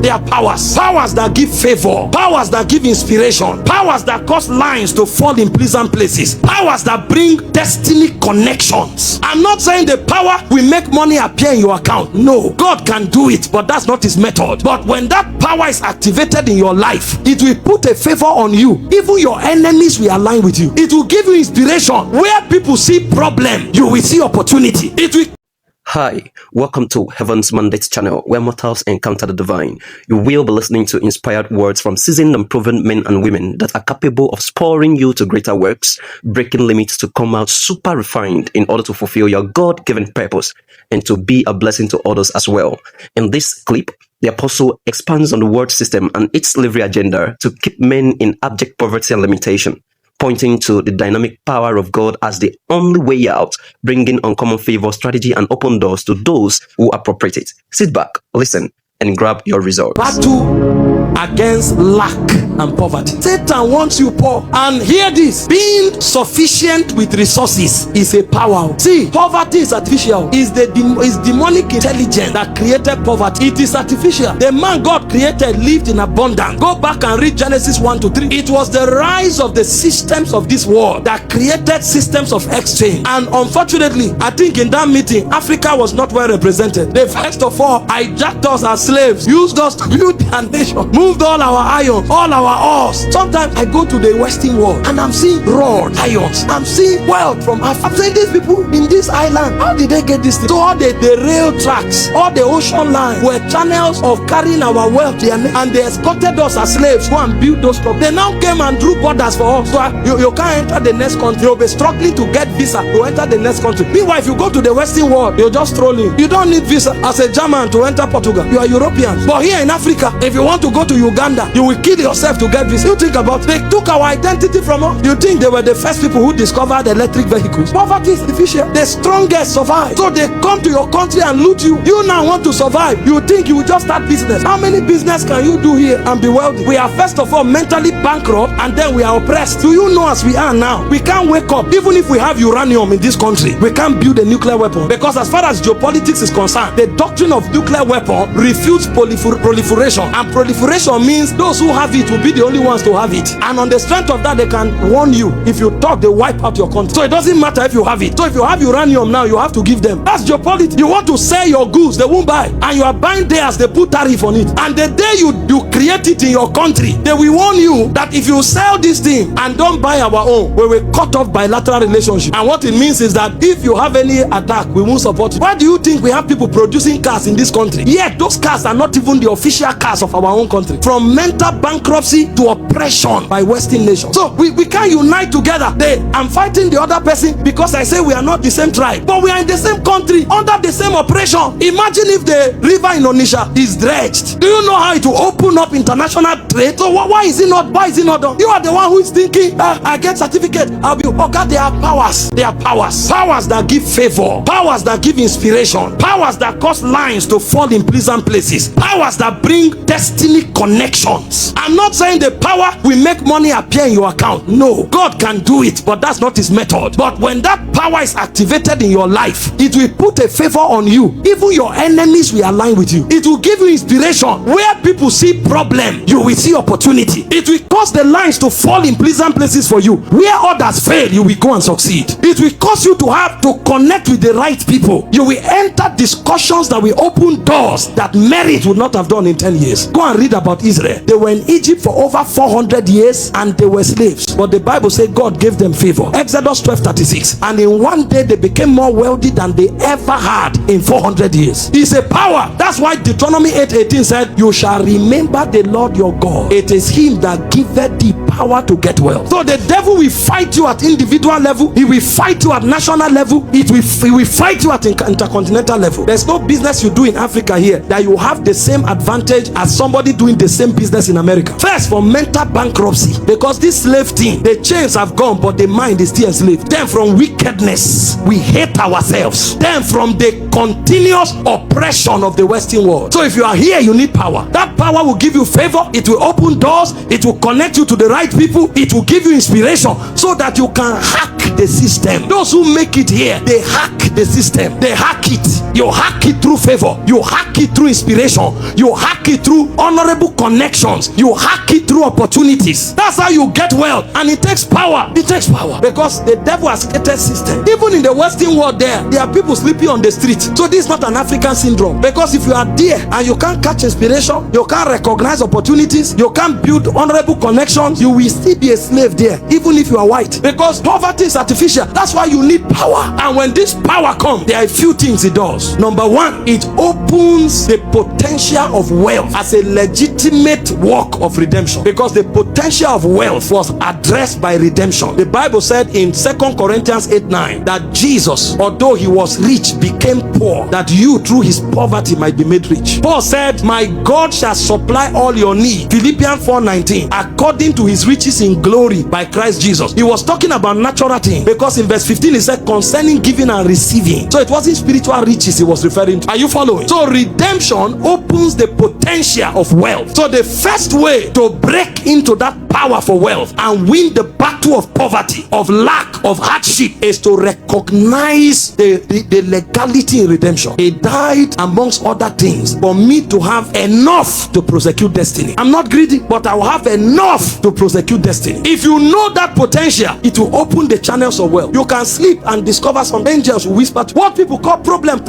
They are powers. Powers that give favor. Powers that give inspiration. Powers that cause lines to fall in pleasant places. Powers that bring destiny connections. I'm not saying the power will make money appear in your account. No, God can do it, but that's not his method. But when that power is activated in your life, it will put a favor on you. Even your enemies will align with you. It will give you inspiration. Where people see problem, you will see opportunity. It will. Hi, welcome to Heaven's Mandate channel, where mortals encounter the divine. You will be listening to inspired words from seasoned and proven men and women that are capable of spurring you to greater works, breaking limits to come out super refined in order to fulfill your God-given purpose and to be a blessing to others as well. In this clip, the apostle expands on the word system and its slavery agenda to keep men in abject poverty and limitation, pointing to the dynamic power of God as the only way out, bringing uncommon favor, strategy, and open doors to those who appropriate it. Sit back, listen, and grab your results. Battle against lack and poverty. Satan wants you poor. And hear this, being sufficient with resources is a power. See, poverty is artificial. Is demonic intelligence that created poverty. It is artificial. The man God created lived in abundance. Go back and read Genesis 1-3. It was the rise of the systems of this world that created systems of exchange. And unfortunately, I think in that meeting, Africa was not well represented. They first of all hijacked us as slaves, used us to build their nation, moved all our iron, all our ores. Sometimes I go to the Western world and I'm seeing raw irons. I'm seeing wealth from Africa. I'm saying these people in this island, how did they get this thing? So all the rail tracks, all the ocean lines were channels of carrying our wealth there, and they escorted us as slaves go and build those stuff. They now came and drew borders for us. So you can't enter the next country. You'll be struggling to get visa to enter the next country. Meanwhile, if you go to the Western world, you're just strolling. You don't need visa as a German to enter Portugal. You are European. But here in Africa, if you want to go to Uganda, you will kill yourself to get visa. You think about it. They took our identity from us. You think they were the first people who discovered electric vehicles? Poverty is artificial. The strongest survive. So they come to your country and loot you. You now want to survive. You think you will just start business. How many business can you do here and be wealthy? We are first of all mentally bankrupt, and then we are oppressed. Do you know, as we are now, we can't wake up. Even if we have uranium in this country, we can't build a nuclear weapon, because as far as geopolitics is concerned, the doctrine of nuclear weapon refutes proliferation, and proliferation means those who have it will be the only ones to have it, and on the strength of that they can warn you. If you talk, they wipe out your country. So it doesn't matter if you have it. So if you have uranium now, you have to give them. That's geopolitics. You want to sell your goods, they won't buy, and you are buying theirs, they put tariff on it. And the day you create it in your country, they will warn you that if you sell this thing and don't buy our own, we will cut off bilateral relationship. And what it means is that if you have any attack, we won't support you. Why do you think we have people producing cars in this country? Yet those cars are not even the official cars of our own country. From mental bankruptcy to oppression by Western nations. So we can't unite together. I'm fighting the other person because I say we are not the same tribe, but we are in the same country under the same oppression. Imagine if the river in Onisha is dredged. Do you know how it will open up international trade? So why is it not done? You are the one who is thinking, I get certificate, I'll be okay. They are powers. They are powers. Powers that give favor. Powers that give inspiration. Powers that cause lines to fall in pleasant places. Powers that bring destiny connections. I'm not saying the power will make money appear in your account. No, God can do it, but that's not his method. But when that power is activated in your life, it will put a favor on you. Even your enemies will align with you. It will give you inspiration. Where people see problem, you will see opportunity. It will cause the lines to fall in pleasant places for you. Where others fail, you will go and succeed. It will cause you to have to connect with the right people. You will enter discussions that will open doors that merit would not have done in 10 years. Go and read about Israel. They were in Egypt for over 400 years and they were slaves, but the Bible says God gave them favor. Exodus 12:36. And in one day they became more wealthy than they ever had in 400 years. It's a power. That's why Deuteronomy 8:18 said, you shall remember the Lord your God. It is him that giveth thee power to get wealth. So the devil will fight you at individual level. He will fight you at national level. He will fight you at intercontinental level. There's no business you do in Africa here that you have the same advantage as somebody doing the same business in America. First, for mental bankruptcy, because this slave thing, the chains have gone, but the mind is still enslaved. Then from wickedness, we hate ourselves. Then from the continuous oppression of the Western world. So if you are here, you need power. That power will give you favor. It will open doors. It will connect you to the right invite people, it will give you inspiration so that you can hack the system. Those who make it here, they hack the system. They hack it. You hack it through favor. You hack it through inspiration. You hack it through honorable connections. You hack it through opportunities. That's how you get wealth. And it takes power. It takes power because the devil has created system. Even in the Western world, there are people sleeping on the street. So this is not an African syndrome, because if you are there and you can't catch inspiration, you can't recognize opportunities, you can't build honorable connections, you will still be a slave there, even if you are white, because poverty is artificial. That's why you need power. And when this power comes, there are a few things it does. Number one, it opens the potential of wealth as a legitimate work of redemption, because the potential of wealth was addressed by redemption. The Bible said in 2 Corinthians 8:9 that Jesus, although he was rich, became poor, that you through his poverty might be made rich. Paul said, my God shall supply all your need, Philippians 4:19, according to his riches in glory by Christ Jesus. He was talking about natural things, because in verse 15 he said concerning giving and receiving. So it wasn't spiritual riches he was referring to. Are you following? So redemption opens the potential of wealth. So the first way to break into that power for wealth and win the battle of poverty, of lack, of hardship, is to recognize the legality in redemption. He died amongst other things for me to have enough to prosecute destiny. I'm not greedy, but I will have enough to prosecute destiny. If you know that potential, it will open the channels of wealth. You can sleep and discover some angels who whisper what people call problem.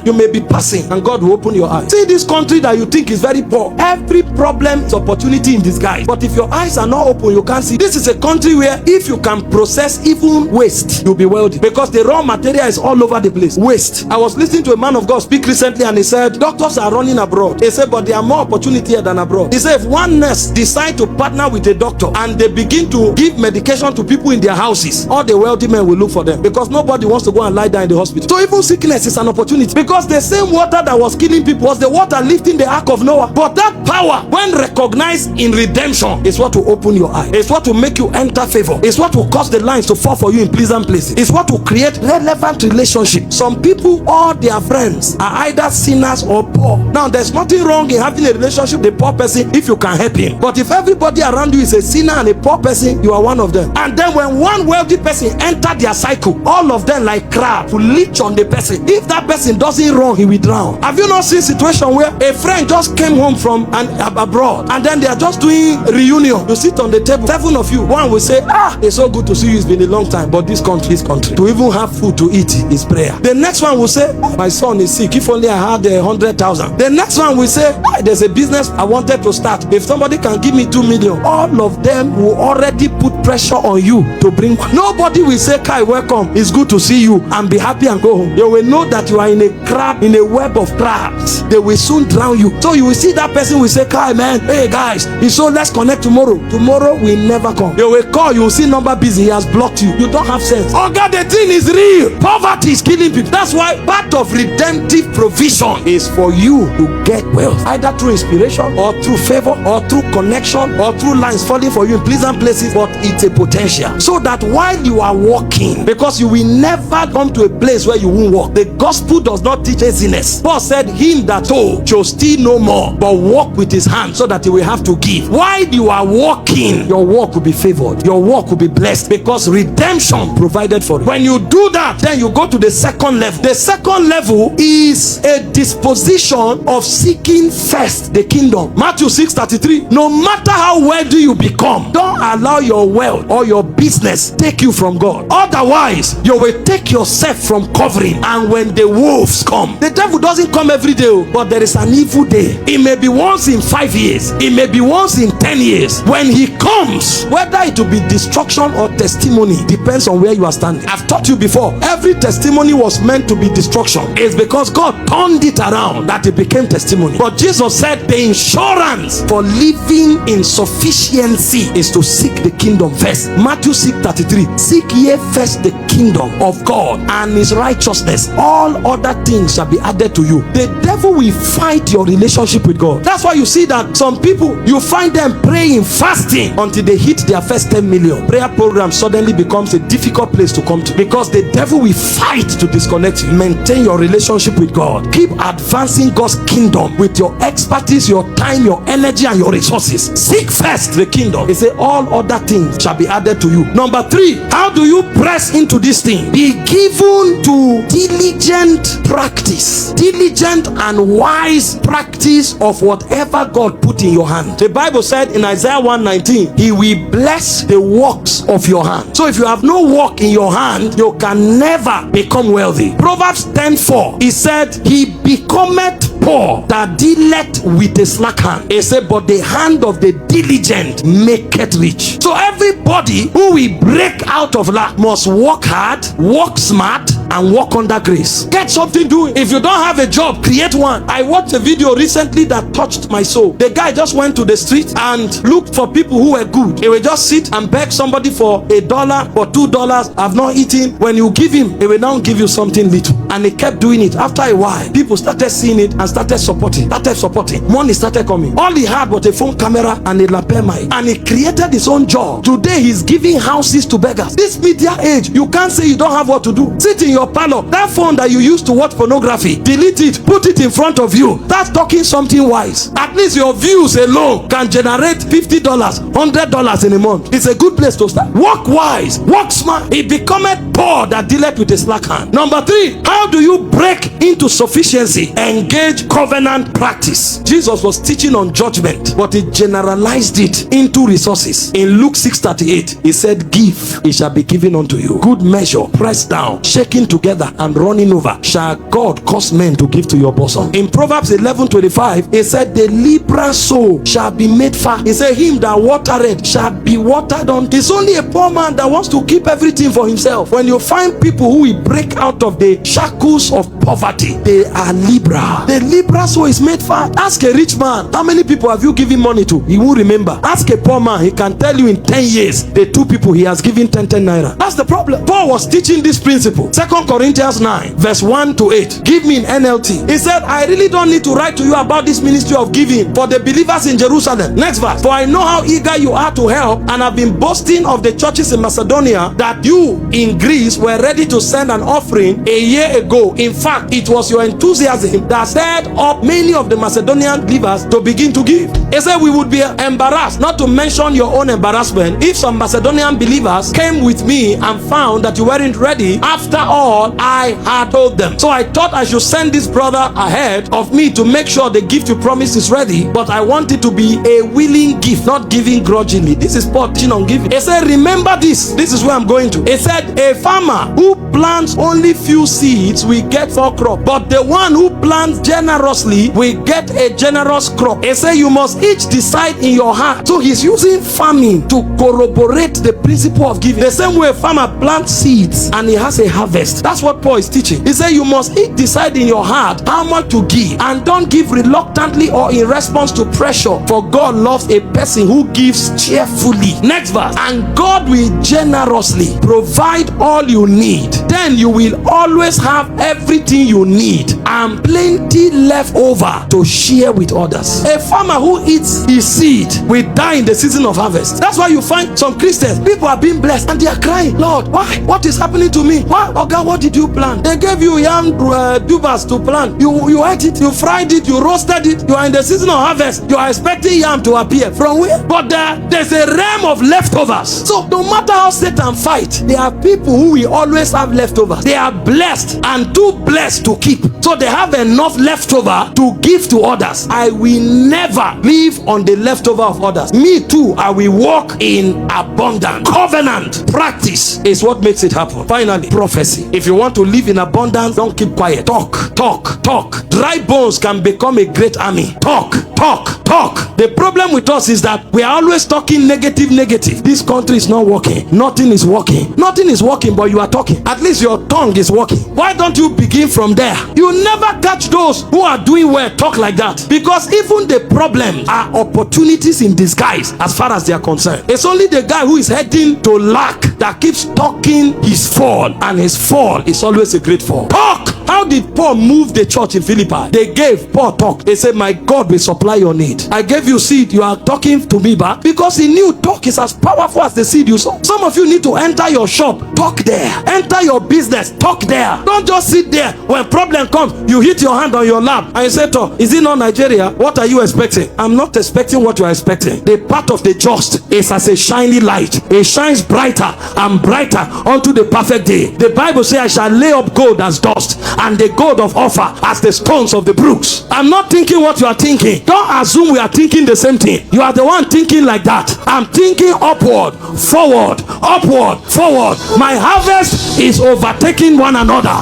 You may be passing and God will open your eyes. See this country that you think is very poor, every problem is opportunity in disguise. But if your eyes are not open, you can't see. This is a country where if you can process even waste, you'll be wealthy, because the raw material is all over the place. Waste. I was listening to a man of God speak recently, and he said doctors are running abroad. He said but there are more opportunity here than abroad. He said if one nurse decide to partner with a doctor and they begin to give medication to people in their houses, all the wealthy men will look for them, because nobody wants to go and lie down in the hospital. So even sickness is an opportunity, because the same water that was killing people was the water lifting the ark of Noah. But that power, when recognized in redemption, is what will open your eye. It's what will make you enter favor. It's what will cause the lines to fall for you in pleasant places. It's what will create relevant relationships. Some people, all their friends are either sinners or poor. Now there's nothing wrong in having a relationship with a poor person if you can help him. But if everybody around you is a sinner and a poor person, you are one of them. And then when one wealthy person enter their cycle, all of them like crab will leech on the person. If that person doesn't run, he will drown. Have you not seen a situation where a friend just came home from abroad, and then they are just doing reunion? You sit on the table, 7 of you. One will say, it's so good to see you, it's been a long time, but this country, to even have food to eat is prayer. The next one will say, my son is sick, if only I had 100,000. The next one will say, there's a business I wanted to start, if somebody can give me 2 million. All of them will already put pressure on you to bring. Nobody will say, Kai, welcome, it's good to see you, and be happy and go home. You will know that you are in a web of crabs. They will soon drown you. So you will see that person will say, Kai, man, hey guys, so let's connect tomorrow. Tomorrow will never come. You will call, you will see number busy, he has blocked you. You don't have sense. Oh God, the thing is real. Poverty is killing people. That's why part of redemptive provision is for you to get wealth, either through inspiration or through favor or through connection or through lines falling for you in pleasant places. But it's a potential, so that while you are walking, because you will never come to a place where you won't walk. The gospel does not teach laziness. Paul said, him that told shall steal no more, but walk with his hand, so that he will have to give. While you are walking, your walk will be favored, your walk will be blessed, because redemption provided for it. When you do that, then you go to the second level. The second level is a disposition of seeking first the kingdom. Matthew 6:33. No matter how wealthy you become, don't allow your wealth or your business take you from God. Otherwise, you will take yourself from covering. And when the wolves come, the devil doesn't come every day, but there is an evil day. It may be once in 5 years, it may be once in 10 years. When he comes, whether it will be destruction or testimony, depends on where you are standing. I've taught you before, every testimony was meant to be destruction. It's because God turned it around that it became testimony. But Jesus said the insurance for living in sufficiency is to seek the kingdom first. Matthew 6:33. Seek ye first the kingdom of God and his righteousness, all other things shall be added to you. The devil will fight affect your relationship with God. That's why you see that some people, you find them praying, fasting until they hit their first 10 million. Prayer program suddenly becomes a difficult place to come to, because the devil will fight to disconnect you. Maintain your relationship with God. Keep advancing God's kingdom with your expertise, your time, your energy, and your resources. Seek first the kingdom. He said all other things shall be added to you. Number 3, how do you press into this thing? Be given to diligent practice. Diligent and wise practice of whatever God put in your hand. The Bible said in Isaiah 1:19, he will bless the works of your hand. So if you have no work in your hand, you can never become wealthy. Proverbs 10:4, he said, he becometh poor that dealeth with a slack hand. He said, but the hand of the diligent maketh rich. So everybody who will break out of lack must work hard, work smart, and work under grace. Get something doing. If you don't have a job, create one. I watched a video recently that touched my soul. The guy just went to the street and looked for people who were good. He will just sit and beg somebody for $1 or $2. I've not eaten. When you give him, he will now give you something little. And he kept doing it. After a while, people started seeing it and started supporting. Money started coming. All he had was a phone camera and a lapel mic, and he created his own job. Today he's giving houses to beggars. This media age, you can't say you don't have what to do. Sit in your parlor. That phone that you used to watch pornography, delete it, put it in front of you. That's talking something wise. At least your views alone can generate $50, $100 in a month. It's a good place to start. Work wise, work smart. He becometh poor that dealeth with a slack hand. Number 3, how do you break into sufficiency? Engage covenant practice. Jesus was teaching on judgment, but he generalized it into resources. In Luke 6:38, he said, give, it shall be given unto you. Good measure, pressed down, shaking together, and running over, shall God cause men to give to your bosom. In Proverbs 11:25, he said, the liberal soul shall be made fat. He said, him that watereth shall be watered on. It's only a poor man that wants to keep everything for himself. When you find people who will break out of the shackles of poverty, they are liberal. The liberal soul is made fat. Ask a rich man, how many people have you given money to? He won't remember. Ask a poor man, he can tell you in 10 years the 2 people he has given 10 naira. That's the problem. Paul was teaching this principle. 2 Corinthians 9:1-8. Give me in NLT. He said, I really don't need to write to you about this ministry of giving for the believers in Jerusalem. Next verse. For I know how eager you are to help, and have been boasting of the churches in Macedonia that you in Greece were ready to send an offering a year ago. In fact, it was your enthusiasm that stirred up many of the Macedonian believers to begin to give. He said we would be embarrassed, not to mention your own embarrassment, if some Macedonian believers came with me and found that you weren't ready after all I had told them. So I thought I should send this brother ahead of me to make sure the gift you promised is ready, but I want it to be a willing gift, not giving grudgingly. This is Paul teaching on giving. He said, remember this. This is where I'm going to. He said, a farmer who plants only few seeds will get 4 crops, but the one who plants generously will get a generous crop. He said, you must each decide in your heart. So he's using farming to corroborate the principle of giving. The same way a farmer plants seeds and he has a harvest. That's what Paul is teaching. He said, you must each decide in your heart how much to give, and don't give reluctantly or in response to pressure, for God loves a person who gives cheerfully. Next verse. And God will generously provide all you need. Then you will always have everything you need and plenty left over to share with others. A farmer who eats his seed will die in the season of harvest. That's why you find some Christians, people are being blessed and they are crying, Lord, why? What is happening to me? Why? Oh God, what did you plant? They gave you yam tubers to plant. You ate it, you fried it, you roasted it. You are in the season of harvest. You are expecting yam to appear. From where? But there's a realm of leftovers. So no matter how Satan fight, there are people who will always have leftovers. They are blessed and too blessed to keep. So they have enough leftover to give to others. I will never live on the leftover of others. Me too, I will walk in abundance. Covenant practice is what makes it happen. Finally, prophecy. If you want to live in abundance, don't keep quiet. Talk. Dry bones can become a great army. Talk. The problem with us is that we are always talking negative. This country is not working. Nothing is working, but you are talking. At least your tongue is working. Why don't you begin from there? You never catch those who are doing well talk like that, because even the problems are opportunities in disguise as far as they are concerned. It's only the guy who is heading to lack that keeps talking his fall, and his fall is always a great fall. Talk. How did Paul move the church in Philippi? They gave, Paul talked. They said, my God will supply your need. I gave you seed, you are talking to me back, because he knew talk is as powerful as the seed you sow. Some of you need to enter your shop, talk there. Enter your business, talk there. Don't just sit there. When problem comes, you hit your hand on your lap and you say, to, is it not Nigeria? What are you expecting? I'm not expecting what you are expecting. The path of the just is as a shiny light. It shines brighter and brighter unto the perfect day. The Bible says, I shall lay up gold as dust, and the gold of Ophir as the stones of the brooks. I'm not thinking what you are thinking. Don't assume we are thinking the same thing. You are the one thinking like that. I'm thinking upward, forward, upward, forward. My harvest is overtaking one another.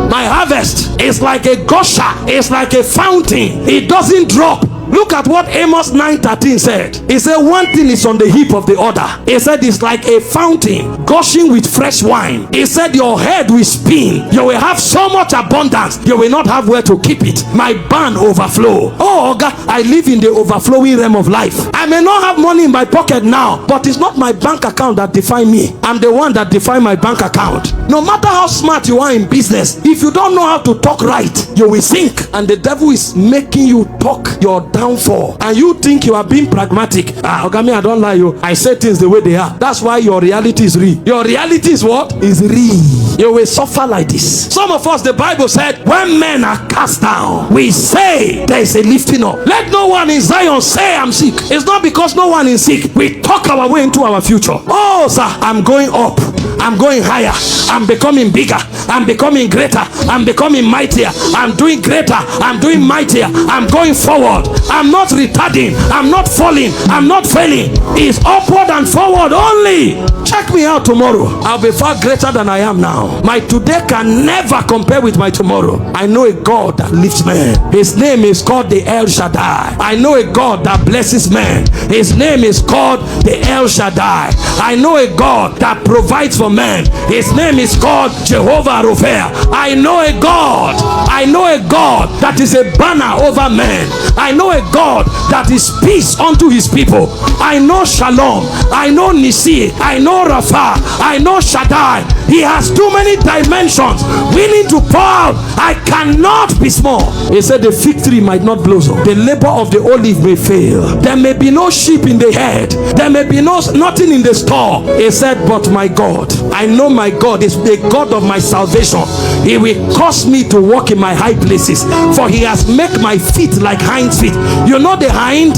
My harvest is like a gusher. It's like a fountain. It doesn't drop. Look at what Amos 9:13 said. He said one thing is on the heap of the other. He said it's like a fountain gushing with fresh wine. He said your head will spin. You will have so much abundance, you will not have where to keep it. My barn overflow. Oh God, I live in the overflowing realm of life. I may not have money in my pocket now, but it's not my bank account that define me. I'm the one that define my bank account. No matter how smart you are in business, if you don't know how to talk right, you will sink. And the devil is making you talk your downfall, and you think you are being pragmatic. Ogami, I don't lie you. I say things the way they are. That's why your reality is real. Your reality is what? Is real. You will suffer like this. Some of us, the Bible said, when men are cast down, we say there is a lifting up. Let no one in Zion say I'm sick. It's not because no one is sick. We talk our way into our future. Oh sir, I'm going up. I'm going higher. I'm becoming bigger. I'm becoming greater. I'm becoming mightier. I'm doing greater. I'm doing mightier. I'm going forward. I'm not retarding. I'm not falling. I'm not failing. It's upward and forward only. Check me out tomorrow. I'll be far greater than I am now. My today can never compare with my tomorrow. I know a God that lifts men. His name is called the El Shaddai. I know a God that blesses men. His name is called the El Shaddai. I know a God that provides for men. His name is called Jehovah Rapha. I know a God. I know a God that is a banner over men. I know a God that is peace unto his people. I know Shalom. I know Nisi. I know Rapha. I know Shaddai. He has too many dimensions willing to pour out. I cannot be small. He said the fig tree might not blossom. The labor of the olive may fail. There may be no sheep in the head. There may be nothing in the store. He said, but my God, I know my God is the God of my salvation. He will cause me to walk in my high places, for he has made my feet like hinds feet. You know the hind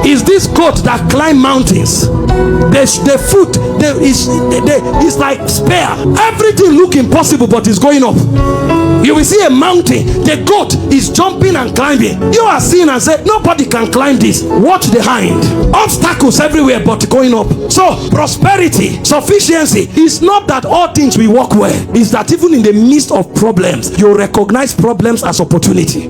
is this goat that climb mountains. The foot is like spear. Everything look impossible, but it's going up. You will see a mountain, the goat is jumping and climbing. You are seeing and say, nobody can climb this. Watch the hind. Obstacles everywhere, but going up. So prosperity, sufficiency is not that all things will work well. It's that even in the midst of problems, you recognize problems as opportunity.